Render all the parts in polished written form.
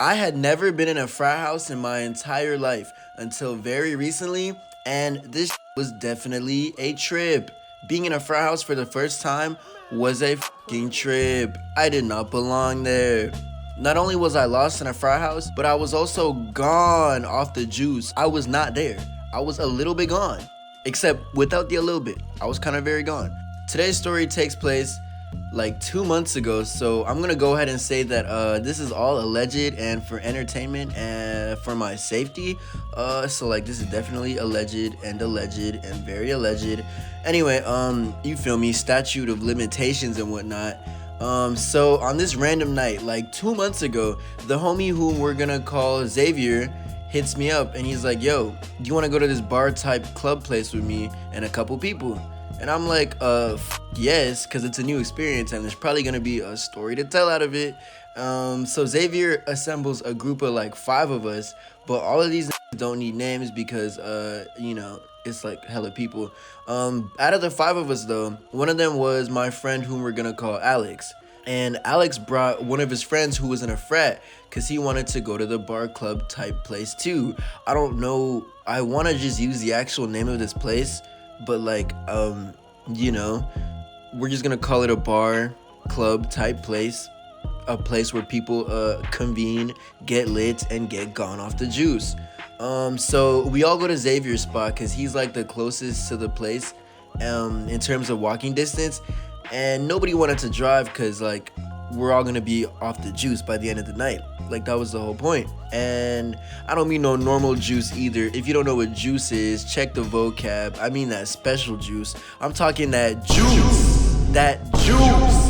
I had never been in a frat house in my entire life until very recently, and this was definitely a trip. Being in a frat house for the first time was a fucking trip. I did not belong there. Not only was I lost in a frat house, but I was also gone off the juice. I was not there. I was a little bit gone. Except without the a little bit. I was kind of very gone. Today's story takes place like 2 months ago, so I'm gonna go ahead and say that this is all alleged and for entertainment and for my safety. So like this is definitely alleged and very alleged. Anyway, you feel me, statute of limitations and whatnot. So on this random night, like 2 months ago, the homie whom we're gonna call Xavier hits me up and he's like, yo, do you want to go to this bar type club place with me and a couple people? And I'm like, yes, because it's a new experience and there's probably gonna be a story to tell out of it. So Xavier assembles a group of like 5 of us, but all of these don't need names because it's like hella people. Out of the 5 of us though, one of them was my friend whom we're gonna call Alex. And Alex brought one of his friends who was in a frat because he wanted to go to the bar club type place too. I don't know, I want to just use the actual name of this place, but like, we're just gonna call it a bar club type place. A place where people convene, get lit, and get gone off the juice. So we all go to Xavier's spot because he's like the closest to the place in terms of walking distance. And nobody wanted to drive because like we're all gonna be off the juice by the end of the night. Like that was the whole point. And I don't mean no normal juice either. If you don't know what juice is, check the vocab. I mean that special juice. I'm talking that juice. That juice.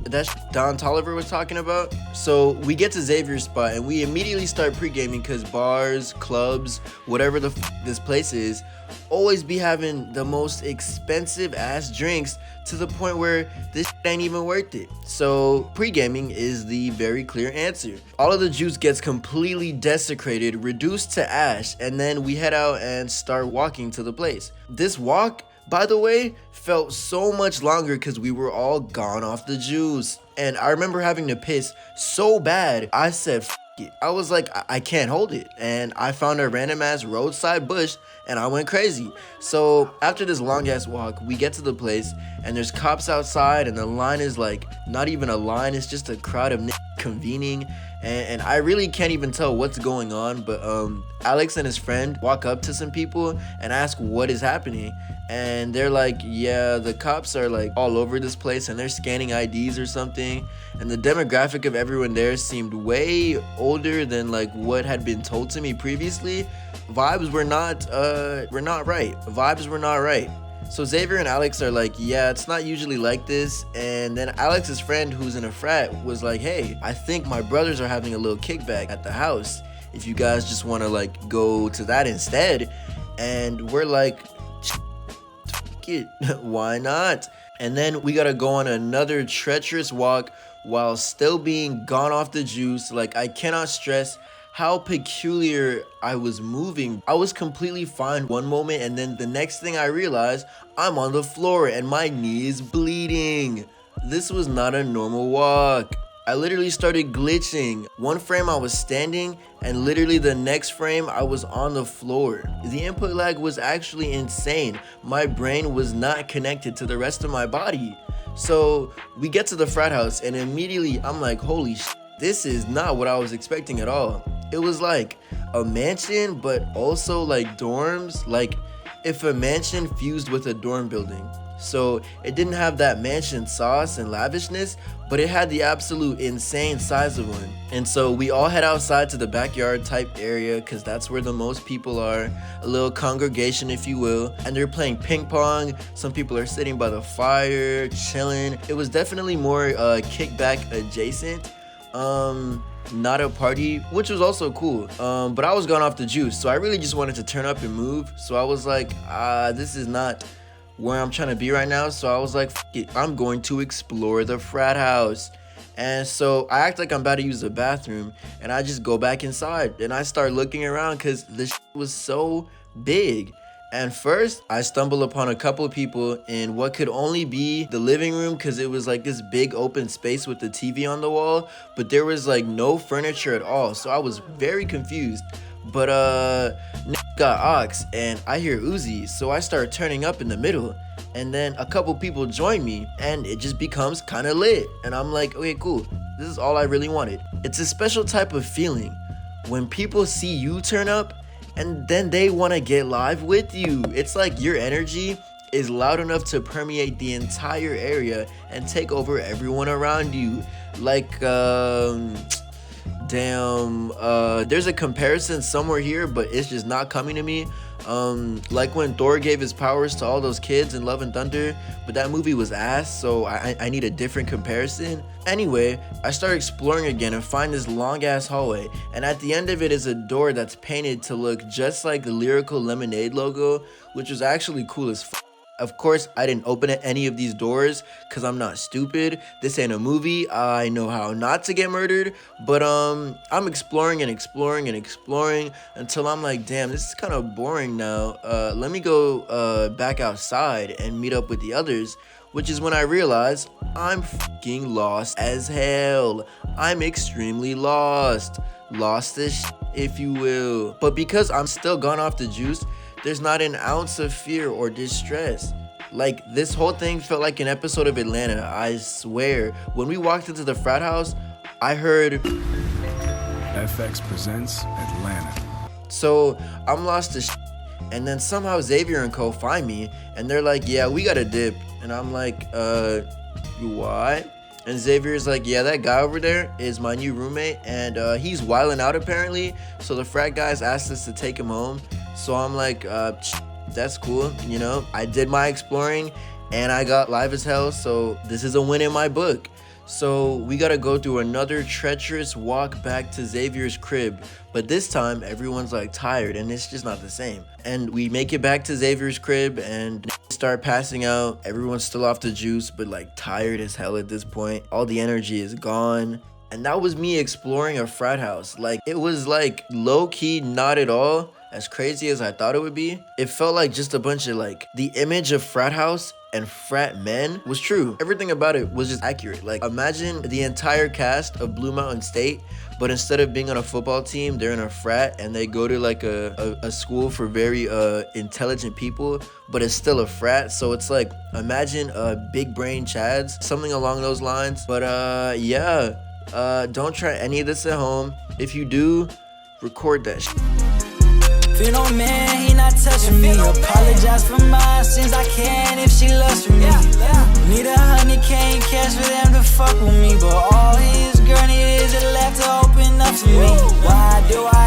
That Don Tolliver was talking about. So we get to Xavier's spot and we immediately start pre-gaming because bars, clubs, whatever the this place is, always be having the most expensive ass drinks to the point where this ain't even worth it. So pre-gaming is the very clear answer. All of the juice gets completely desecrated, reduced to ash, and then we head out and start walking to the place. This walk, by the way, felt so much longer because we were all gone off the juice. And I remember having to piss so bad, I said, F it. I was like, I can't hold it. And I found a random ass roadside bush and I went crazy. So after this long ass walk, we get to the place and there's cops outside and the line is like, not even a line, it's just a crowd of convening. And I really can't even tell what's going on, but Alex and his friend walk up to some people and ask what is happening. And they're like, yeah, the cops are like all over this place and they're scanning IDs or something. And the demographic of everyone there seemed way older than like what had been told to me previously. Vibes were not right. So Xavier and Alex are like, yeah, it's not usually like this. And then Alex's friend who's in a frat was like, hey, I think my brothers are having a little kickback at the house. If you guys just want to like go to that instead. And we're like, it, why not? And then we gotta go on another treacherous walk while still being gone off the juice. Like I cannot stress how peculiar I was moving. I was completely fine one moment and then the next thing I realized, I'm on the floor and my knee is bleeding. This was not a normal walk. I literally started glitching. One frame I was standing and literally the next frame I was on the floor. The input lag was actually insane. My brain was not connected to the rest of my body. So we get to the frat house and immediately I'm like, holy shit, this is not what I was expecting at all. It was like a mansion, but also like dorms, like if a mansion fused with a dorm building. So it didn't have that mansion sauce and lavishness, but it had the absolute insane size of one. And so we all head outside to the backyard type area because that's where the most people are, a little congregation if you will, and they're playing ping pong. Some people are sitting by the fire, chilling. It was definitely more kickback adjacent. Not a party, which was also cool, but I was gone off the juice, so I really just wanted to turn up and move. So I was like, this is not where I'm trying to be right now. So I was like, F it, I'm going to explore the frat house. And so I act like I'm about to use the bathroom and I just go back inside and I start looking around because this was so big. And first, I stumbled upon a couple of people in what could only be the living room because it was like this big open space with the TV on the wall, but there was like no furniture at all. So I was very confused. But got ox and I hear Uzi, so I start turning up in the middle. And then a couple people join me and it just becomes kind of lit. And I'm like, okay, cool. This is all I really wanted. It's a special type of feeling when people see you turn up and then they want to get live with you. It's like your energy is loud enough to permeate the entire area and take over everyone around you. Like, there's a comparison somewhere here, but it's just not coming to me. Like when Thor gave his powers to all those kids in Love and Thunder, but that movie was ass, so I need a different comparison. Anyway, I start exploring again and find this long ass hallway, and at the end of it is a door that's painted to look just like the Lyrical Lemonade logo, which was actually cool as f. Of course, I didn't open any of these doors because I'm not stupid. This ain't a movie. I know how not to get murdered. But I'm exploring and exploring and exploring until I'm like, damn, this is kind of boring now. Let me go back outside and meet up with the others, which is when I realize I'm fucking lost as hell. I'm extremely lost. Lost as if you will. But because I'm still gone off the juice, there's not an ounce of fear or distress. Like, this whole thing felt like an episode of Atlanta, I swear. When we walked into the frat house, I heard FX presents Atlanta. So I'm lost as and then somehow Xavier and co find me and they're like, yeah, we gotta dip. And I'm like, what? And Xavier's like, yeah, that guy over there is my new roommate and he's wilding out apparently. So the frat guys asked us to take him home. So I'm like, that's cool, you know. I did my exploring and I got live as hell, so this is a win in my book. So we gotta go through another treacherous walk back to Xavier's crib, but this time everyone's like tired and it's just not the same. And we make it back to Xavier's crib and start passing out. Everyone's still off the juice, but like tired as hell at this point. All the energy is gone. And that was me exploring a frat house. Like, it was like low-key not at all as crazy as I thought it would be. It felt like just a bunch of like, the image of frat house and frat men was true. Everything about it was just accurate. Like, imagine the entire cast of Blue Mountain State, but instead of being on a football team, they're in a frat and they go to like a school for very intelligent people, but it's still a frat. So it's like, imagine big brain chads, something along those lines. But yeah, don't try any of this at home. If you do, record that shit. Feel no man, he not touching me. Apologize for my sins, I can if she loves for me. Need 100K in cash for them to fuck with me, but all his girl need is a left to open up to me. Why do I